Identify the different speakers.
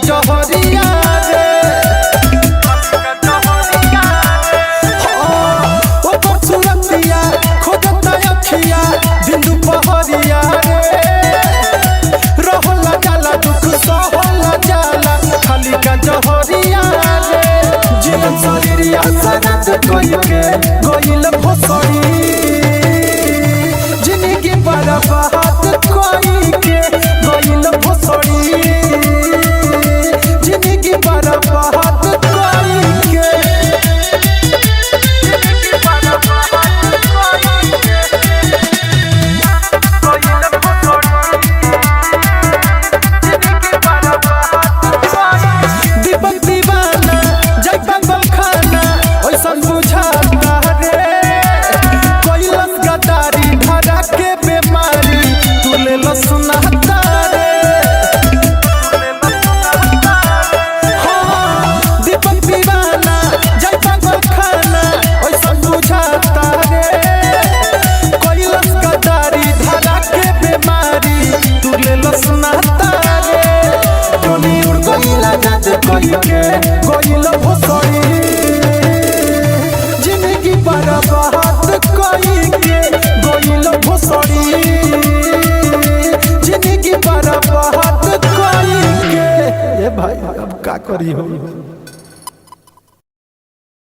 Speaker 1: जहरिया रे ओकर सूरतिया खोजता अखिया दिन दुपहरिया रे रहला जाला दुख सहला जाला खाली का जहरिया रे जीवन शरीरिया सनत कोई के गोइल भोसड़ी जिंदगी बर्बाद कोई के गोइल भोसड़ी जिंदगी बर्बाद कोई के दीपक दीवाना जय बंगल खाना ओइसन बुझाता रे कोइलन गदारी धरा के बेमारी तू ले लो सुनाता रे दीपक दीवाना जय बंगल खाना ओइसन बुझाता रे कोइलन गदारी धरा के बेमारी तू ले लो सुनाता रे टोनी उड़ गइला जात कोई के गोइल भोसड़ी जिंदगी बर्बाद कोई के गोइल भोसड़ी जिंदगी बर्बाद कोई के। ए भाई अब का करी हो।